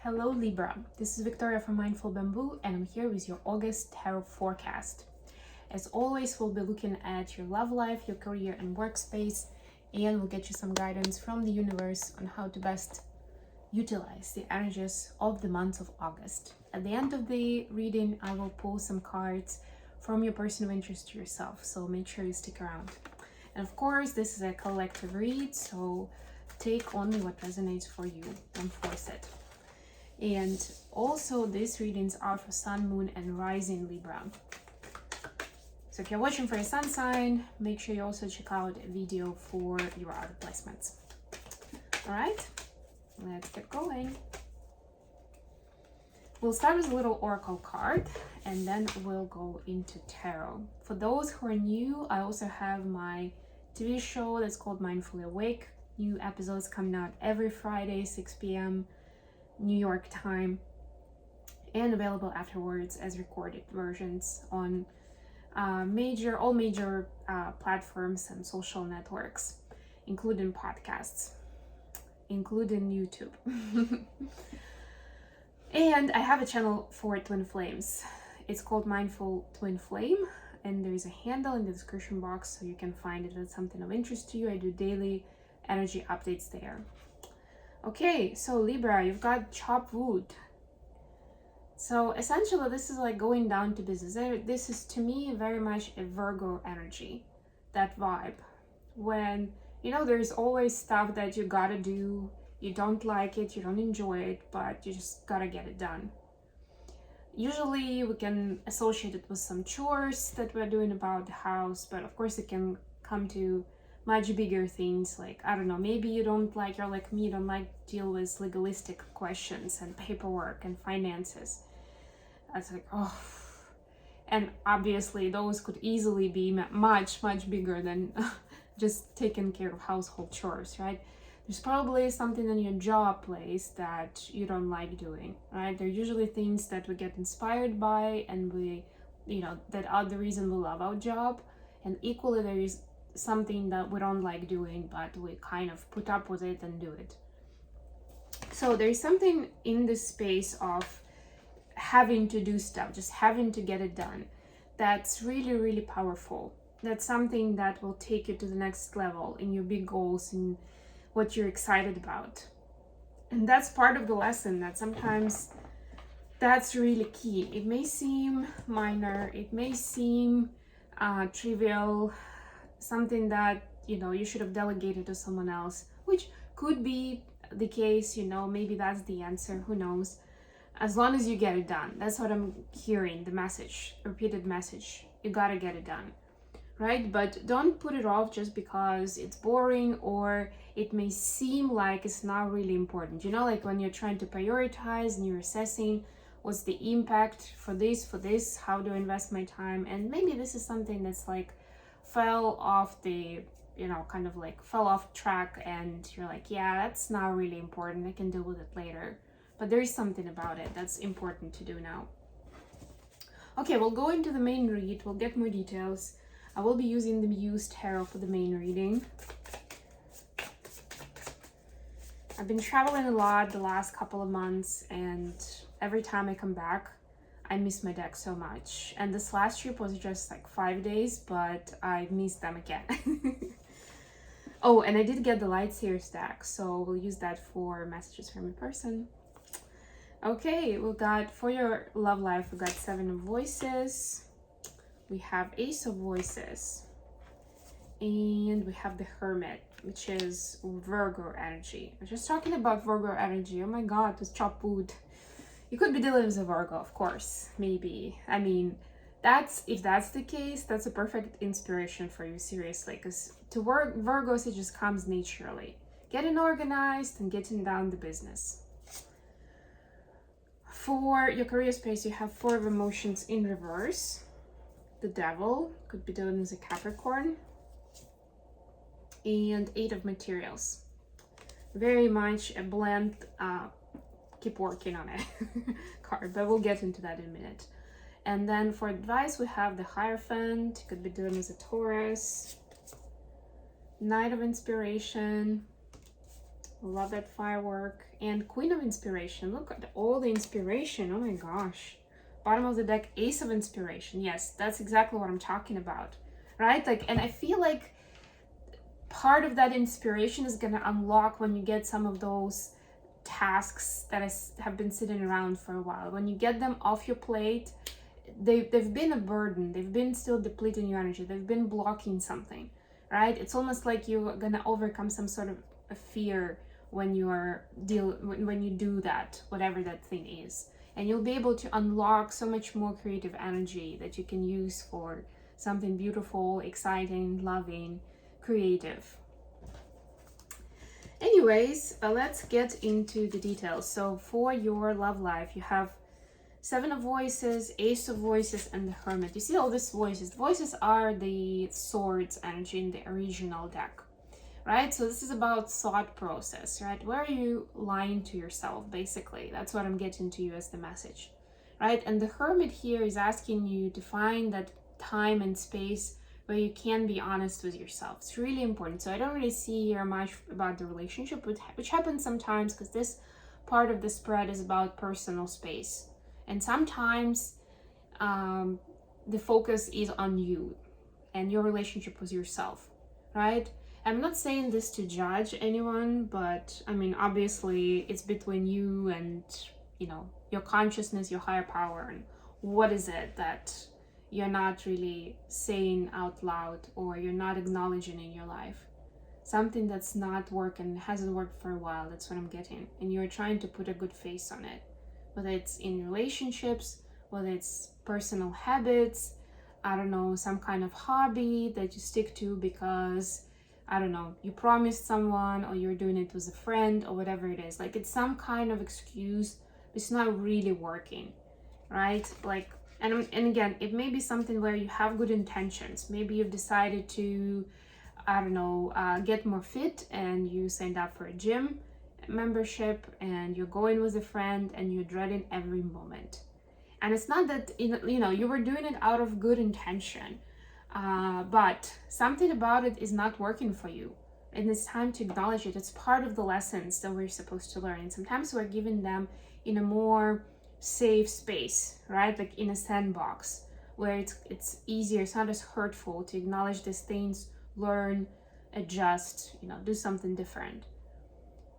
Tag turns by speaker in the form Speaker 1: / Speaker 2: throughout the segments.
Speaker 1: Hello Libra, this is Victoria from Mindful Bamboo and I'm here with your August Tarot Forecast. As always, we'll be looking at your love life, your career and workspace, and we'll get you some guidance from the universe on how to best utilize the energies of the month of August. At the end of the reading, I will pull some cards from your person of interest to yourself, so make sure you stick around. And of course, this is a collective read, so take only what resonates for you, don't force it. And also these readings are for Sun, Moon and Rising Libra. So if you're watching for your sun sign, make sure you also check out a video for your other placements. Alright, let's get going. We'll start with a little oracle card and then we'll go into tarot. For those who are new, I also have my TV show that's called Mindfully Awake. New episodes coming out every Friday, 6 p.m. New York time, and available afterwards as recorded versions on all major platforms and social networks, including podcasts, including YouTube. And I have a channel for twin flames. It's called Mindful Twinflame, and there's a handle in the description box so you can find it if it's something of interest to you. I do daily energy updates there. Okay, so Libra, you've got chopped wood. So essentially this is like going down to business. This is to me very much a Virgo energy, that vibe. When, you know, there's always stuff that you gotta do, you don't like it, you don't enjoy it, but you just gotta get it done. Usually we can associate it with some chores that we're doing about the house, but of course it can come to much bigger things, like, I don't know, maybe you're like me, you don't like to deal with legalistic questions and paperwork and finances. That's like, oh. And obviously those could easily be much bigger than just taking care of household chores, right? There's probably something in your job place that you don't like doing, right? They're usually things that we get inspired by and we, you know, that are the reason we love our job. And equally there is something that we don't like doing, but we kind of put up with it and do it. So there's something in this space of having to do stuff, just having to get it done, that's really powerful. That's something that will take you to the next level in your big goals and what you're excited about. And that's part of the lesson, that sometimes that's really key. It may seem minor, it may seem trivial, something that, you know, you should have delegated to someone else, which could be the case, you know, maybe that's the answer, who knows. As long as you get it done, that's what I'm hearing, the message, repeated message, you gotta get it done, right? But don't put it off just because it's boring or it may seem like it's not really important. You know, like when you're trying to prioritize and you're assessing what's the impact for this, how do I invest my time, and maybe this is something that's like fell off the, you know, kind of like fell off track and you're like, yeah, that's not really important, I can deal with it later. But there is something about it that's important to do now. Okay, we'll go into the main read, we'll get more details. I will be using the Muse Tarot for the main reading. I've been traveling a lot the last couple of months and every time I come back I miss my deck so much, and this last trip was just like 5 days, but I missed them again. Oh, and I did get the Lightseers deck, so we'll use that for messages from a person. Okay, we got, for your love life, we got 7 of Voices, we have Ace of Voices, and we have the Hermit, which is Virgo energy. I was just talking about Virgo energy, oh my god, with chopped wood. You could be dealing with a Virgo, of course, maybe. I mean, if that's the case, that's a perfect inspiration for you, seriously, because to work Virgos, it just comes naturally. Getting organized and getting down the business. For your career space, you have 4 of Emotions in reverse. The Devil, could be dealing with a Capricorn. And 8 of Materials. Very much a blend, keep working on it card, but we'll get into that in a minute. And then for advice, we have the Hierophant, you could be doing as a Taurus. Knight of Inspiration. Love that firework. And Queen of Inspiration. Look at all the inspiration. Oh my gosh. Bottom of the deck, Ace of Inspiration. Yes, that's exactly what I'm talking about. Right? Like, and I feel like part of that inspiration is gonna unlock when you get some of those tasks that have been sitting around for a while. When you get them off your plate, they've been a burden. They've been still depleting your energy. They've been blocking something, right? It's almost like you're gonna overcome some sort of a fear when when you do that, whatever that thing is, and you'll be able to unlock so much more creative energy that you can use for something beautiful, exciting, loving, creative. Anyways, let's get into the details. So for your love life, you have Seven of Voices, Ace of Voices, and the Hermit. You see all these voices. Voices are the swords energy in the original deck, right? So this is about thought process, right? Where are you lying to yourself, basically? That's what I'm getting to you as the message, right? And the Hermit here is asking you to find that time and space where you can be honest with yourself. It's really important. So I don't really see here much about the relationship, which happens sometimes because this part of the spread is about personal space. And sometimes the focus is on you and your relationship with yourself, right? I'm not saying this to judge anyone, but I mean, obviously it's between you and, you know, your consciousness, your higher power, and what is it that you're not really saying out loud or you're not acknowledging in your life. Something that's not working, hasn't worked for a while, that's what I'm getting. And you're trying to put a good face on it. Whether it's in relationships, whether it's personal habits, I don't know, some kind of hobby that you stick to because, I don't know, you promised someone or you're doing it with a friend or whatever it is. Like, it's some kind of excuse, but it's not really working, right? Like, and again, it may be something where you have good intentions. Maybe you've decided to, I don't know, get more fit and you signed up for a gym membership and you're going with a friend and you're dreading every moment. And it's not that, you know, you were doing it out of good intention, but something about it is not working for you. And it's time to acknowledge it. It's part of the lessons that we're supposed to learn. And sometimes we're giving them in a more safe space, right? Like in a sandbox where it's easier, it's not as hurtful to acknowledge these things, learn, adjust, you know, do something different.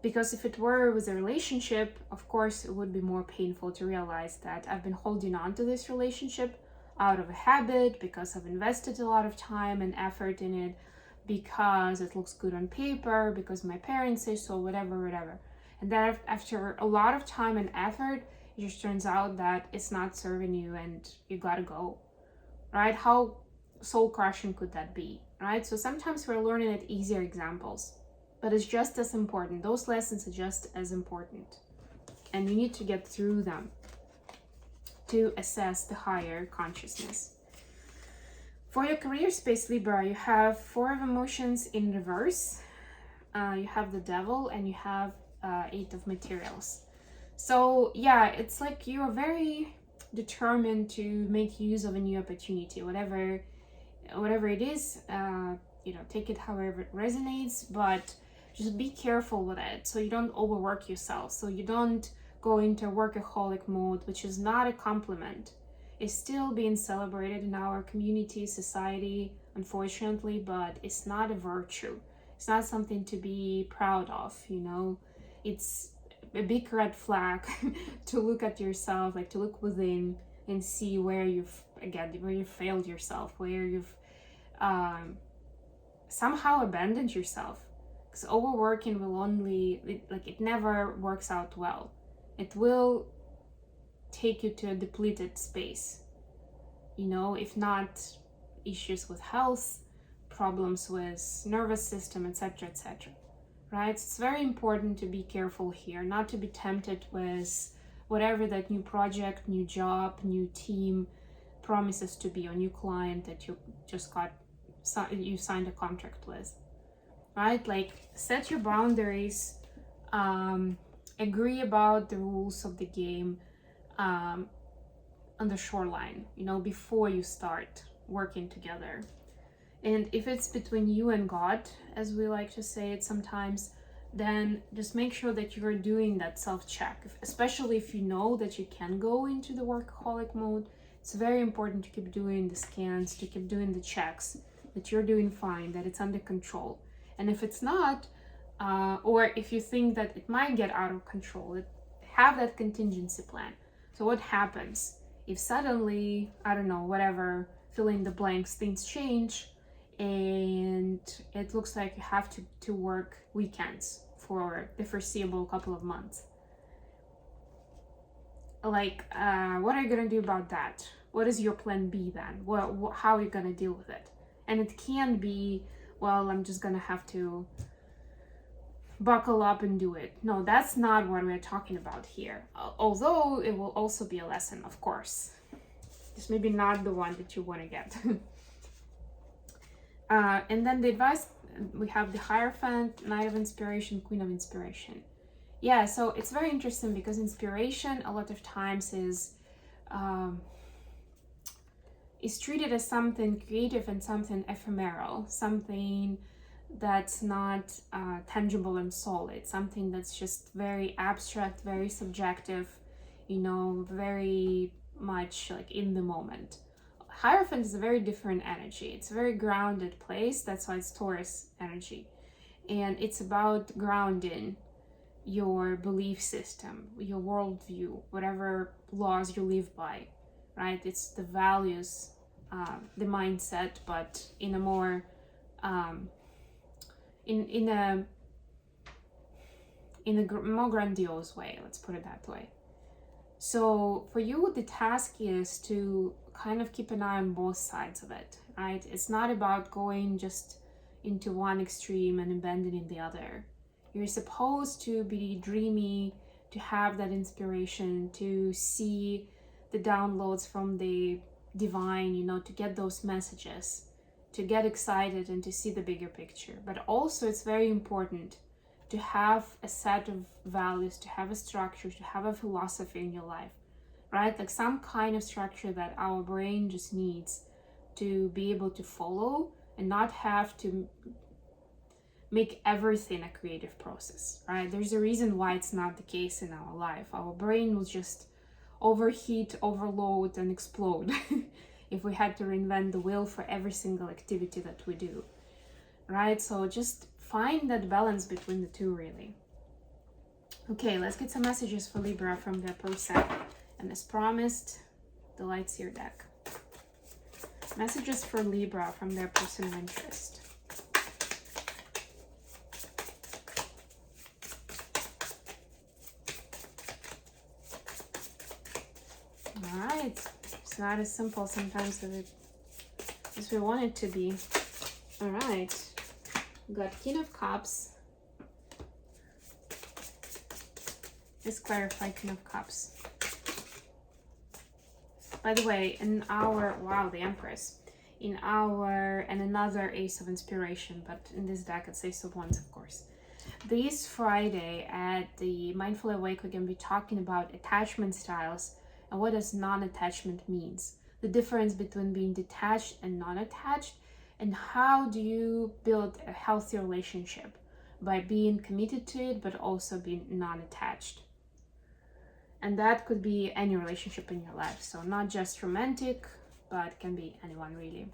Speaker 1: Because if it were with a relationship, of course, it would be more painful to realize that I've been holding on to this relationship out of a habit, because I've invested a lot of time and effort in it, because it looks good on paper, because my parents say so, whatever. And then after a lot of time and effort, it just turns out that it's not serving you and you gotta go, right? How soul-crushing could that be, right? So sometimes we're learning at easier examples. But it's just as important. Those lessons are just as important. And you need to get through them to assess the higher consciousness. For your career space, Libra, you have Four of Emotions in reverse. You have the Devil and you have Eight of Materials. So yeah, it's like you're very determined to make use of a new opportunity, whatever it is. You know, take it however it resonates, but just be careful with it so you don't overwork yourself, so you don't go into workaholic mode, which is not a compliment. It's still being celebrated in our community, society, unfortunately, but it's not a virtue. It's not something to be proud of, you know. It's a big red flag to look at yourself, like to look within and see where you've failed yourself, where you've somehow abandoned yourself. Because overworking will it never works out well. It will take you to a depleted space. You know, if not issues with health, problems with nervous system, etc., right? It's very important to be careful here, not to be tempted with whatever that new project, new job, new team promises to be, or new client that you signed a contract with. Right? Like, set your boundaries, agree about the rules of the game on the shoreline, you know, before you start working together. And if it's between you and God, as we like to say it sometimes, then just make sure that you're doing that self-check, especially if you know that you can go into the workaholic mode. It's very important to keep doing the scans, to keep doing the checks, that you're doing fine, that it's under control. And if it's not, or if you think that it might get out of control, have that contingency plan. So what happens if suddenly, I don't know, whatever, fill in the blanks, things change, and it looks like you have to work weekends for the foreseeable couple of months? Like, what are you gonna do about that? What is your plan B then? How are you gonna deal with it? And it can be, well, I'm just gonna have to buckle up and do it. No, that's not what we're talking about here. Although it will also be a lesson, of course. Just maybe not the one that you want to get. And then the advice, we have the Hierophant, Knight of Inspiration, Queen of Inspiration. Yeah, so it's very interesting because inspiration a lot of times is treated as something creative and something ephemeral, something that's not tangible and solid, something that's just very abstract, very subjective, you know, very much like in the moment. Hierophant is a very different energy. It's a very grounded place. That's why it's Taurus energy. And it's about grounding your belief system, your worldview, whatever laws you live by, right? It's the values, the mindset, but in a more in a more grandiose way, let's put it that way. So for you, the task is to kind of keep an eye on both sides of it, right? It's not about going just into one extreme and abandoning the other. You're supposed to be dreamy, to have that inspiration, to see the downloads from the divine, you know, to get those messages, to get excited and to see the bigger picture. But also it's very important to have a set of values, to have a structure, to have a philosophy in your life, right? Like some kind of structure that our brain just needs to be able to follow and not have to make everything a creative process, right? There's a reason why it's not the case in our life. Our brain will just overheat, overload, and explode if we had to reinvent the wheel for every single activity that we do, right? So just find that balance between the two, really. Okay, let's get some messages for Libra from their person. And as promised, the Light Seer deck. Messages for Libra from their person of interest. Alright, it's not as simple sometimes as we want it to be. Alright, we got King of Cups. Let's clarify King of Cups. By the way, in our, wow, the Empress. In our, and another Ace of Inspiration, but in this deck it's Ace of Wands, of course. This Friday at the Mindful Awake, we're going to be talking about attachment styles and what does non-attachment means. The difference between being detached and non-attached, and how do you build a healthy relationship by being committed to it, but also being non-attached. And that could be any relationship in your life. So not just romantic, but can be anyone really.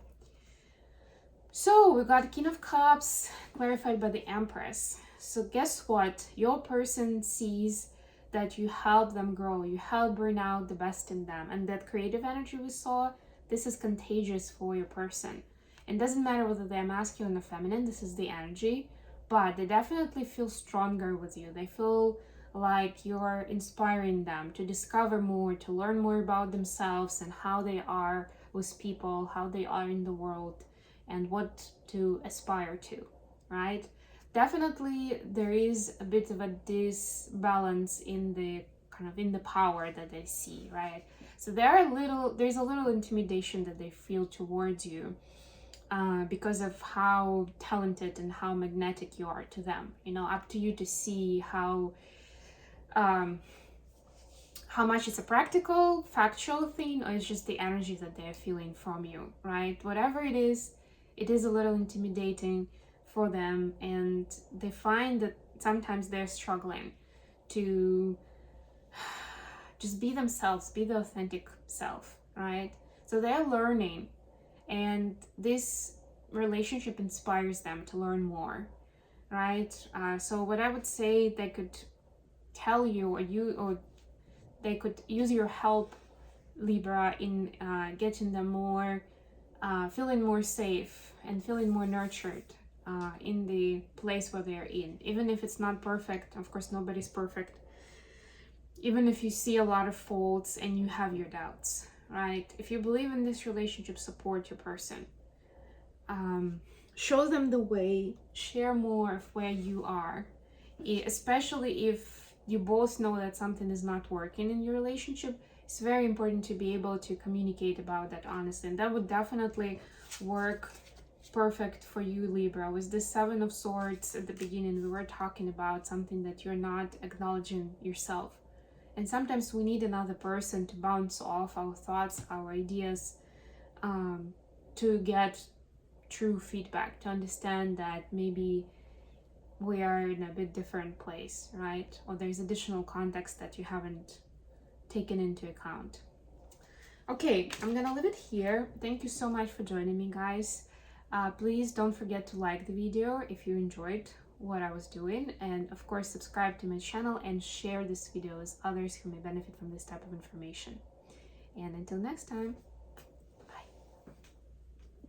Speaker 1: So we got King of Cups clarified by the Empress. So guess what? Your person sees that you help them grow, you help bring out the best in them. And that creative energy we saw, this is contagious for your person. It doesn't matter whether they're masculine or feminine, this is the energy, but they definitely feel stronger with you. They feel like you're inspiring them to discover more, to learn more about themselves and how they are with people, how they are in the world, and what to aspire to, right? Definitely there is a bit of a disbalance in the kind of in the power that they see, right? So there's a little intimidation that they feel towards you because of how talented and how magnetic you are to them. You know, up to you to see how much it's a practical, factual thing, or it's just the energy that they're feeling from you, right? Whatever it is a little intimidating for them, and they find that sometimes they're struggling to just be themselves, be the authentic self, right? So they're learning, and this relationship inspires them to learn more, right? So what I would say, they could tell you, or they could use your help, Libra, in getting them more, feeling more safe and feeling more nurtured in the place where they're in. Even if it's not perfect, of course, nobody's perfect. Even if you see a lot of faults and you have your doubts, right? If you believe in this relationship, support your person. Show them the way, share more of where you are, especially if you both know that something is not working in your relationship. It's very important to be able to communicate about that honestly, and that would definitely work perfect for you, Libra. With the Seven of Swords at the beginning, we were talking about something that you're not acknowledging yourself, and sometimes we need another person to bounce off our thoughts, our ideas, to get true feedback, to understand that maybe we are in a bit different place, right? Or there's additional context that you haven't taken into account. Okay, I'm gonna leave it here. Thank you so much for joining me, guys. Please don't forget to like the video if you enjoyed what I was doing, and of course subscribe to my channel and share this video with others who may benefit from this type of information. And until next time.